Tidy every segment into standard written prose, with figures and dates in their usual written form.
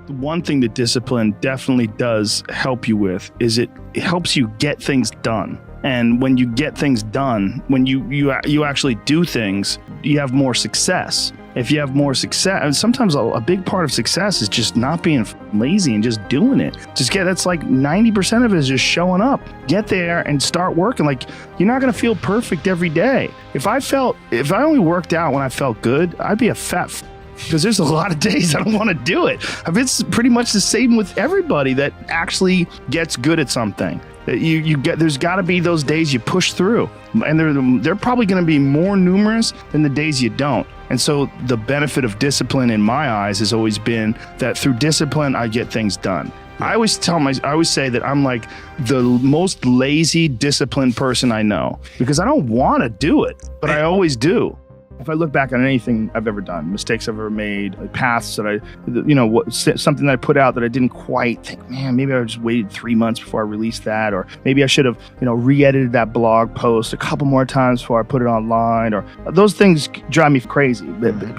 One thing that discipline definitely does help you with is it helps you get things done. And when you get things done, when you actually do things, you have more success. If you have more success, and sometimes a big part of success is just not being lazy and just doing it. That's like 90% of it is just showing up. Get there and start working. Like, you're not going to feel perfect every day. If I only worked out when I felt good, I'd be a fat because there's a lot of days I don't want to do it. It's pretty much the same with everybody that actually gets good at something. There's got to be those days you push through, and they're probably going to be more numerous than the days you don't. And so the benefit of discipline in my eyes has always been that through discipline, I get things done. I always say that I'm like the most lazy, disciplined person I know because I don't want to do it, but I always do. If I look back on anything I've ever done, mistakes I've ever made, paths that something that I put out that I didn't quite think, man, maybe I just waited 3 months before I released that, or maybe I should have, re-edited that blog post a couple more times before I put it online, or those things drive me crazy.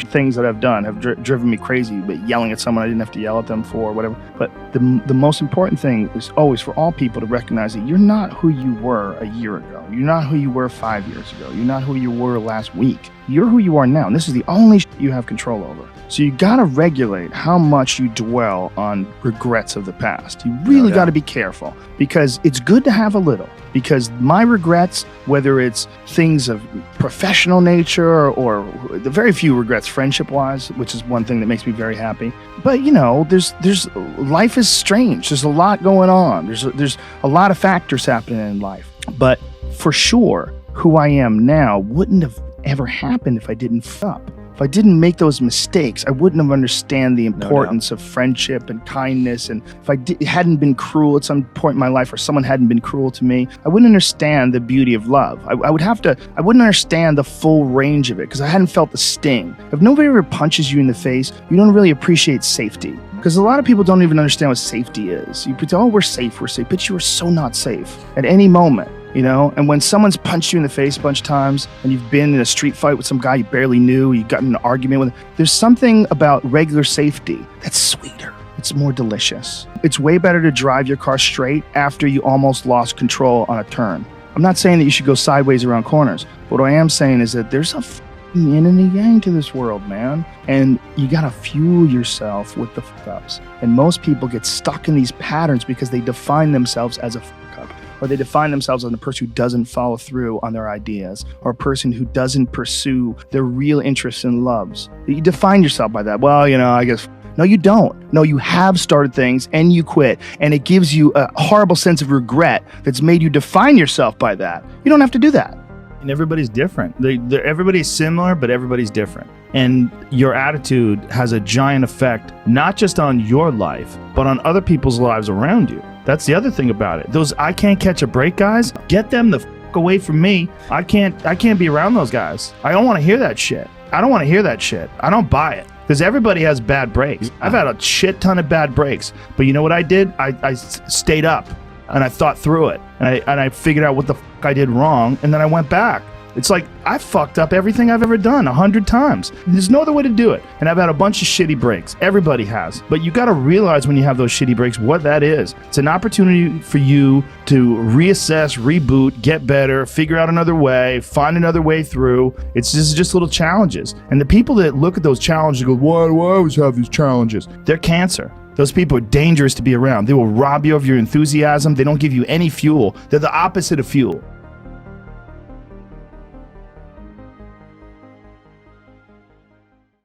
Things that I've done have driven me crazy, but yelling at someone I didn't have to yell at them for, or whatever. But the most important thing is always for all people to recognize that you're not who you were a year ago. You're not who you were 5 years ago. You're not who you were last week. You're who you are now, and this is the only you have control over. So you gotta regulate how much you dwell on regrets of the past. You really gotta be careful, because it's good to have a little. Because my regrets, whether it's things of professional nature or the very few regrets friendship-wise, which is one thing that makes me very happy. But there's life is strange. There's a lot going on. There's a lot of factors happening in life. But for sure, who I am now wouldn't have ever happened if I didn't f up. If I didn't make those mistakes, I wouldn't have understand the importance of friendship and kindness. And if I hadn't been cruel at some point in my life, or someone hadn't been cruel to me, I wouldn't understand the beauty of love. I wouldn't understand the full range of it because I hadn't felt the sting. If nobody ever punches you in the face, you don't really appreciate safety. Because a lot of people don't even understand what safety is. You pretend, oh, we're safe, but you are so not safe at any moment. And when someone's punched you in the face a bunch of times and you've been in a street fight with some guy you barely knew, you got in an argument with him, there's something about regular safety that's sweeter. It's more delicious. It's way better to drive your car straight after you almost lost control on a turn. I'm not saying that you should go sideways around corners. What I am saying is that there's a yin and a yang to this world, man. And you gotta fuel yourself with the f-ups. And most people get stuck in these patterns because they define themselves as a f-up. Or they define themselves as a person who doesn't follow through on their ideas, or a person who doesn't pursue their real interests and loves. You define yourself by that. Well, I guess. No, you don't. No, you have started things and you quit. And it gives you a horrible sense of regret that's made you define yourself by that. You don't have to do that. And everybody's different. Everybody's similar, but everybody's different. And your attitude has a giant effect, not just on your life, but on other people's lives around you. That's the other thing about it. Those I can't catch a break guys, get them the f away from me. I can't be around those guys. I don't want to hear that shit. I don't want to hear that shit. I don't buy it. Because everybody has bad breaks. I've had a shit ton of bad breaks. But you know what I did? I stayed up and I thought through it. And I figured out what the f I did wrong. And then I went back. It's like I fucked up everything I've ever done 100 times. There's no other way to do it. And I've had a bunch of shitty breaks. Everybody has. But you got to realize when you have those shitty breaks what that is. It's an opportunity for you to reassess, reboot, get better, figure out another way, find another way through. It's just little challenges. And the people that look at those challenges and go, why do I always have these challenges? They're cancer. Those people are dangerous to be around. They will rob you of your enthusiasm. They don't give you any fuel. They're the opposite of fuel.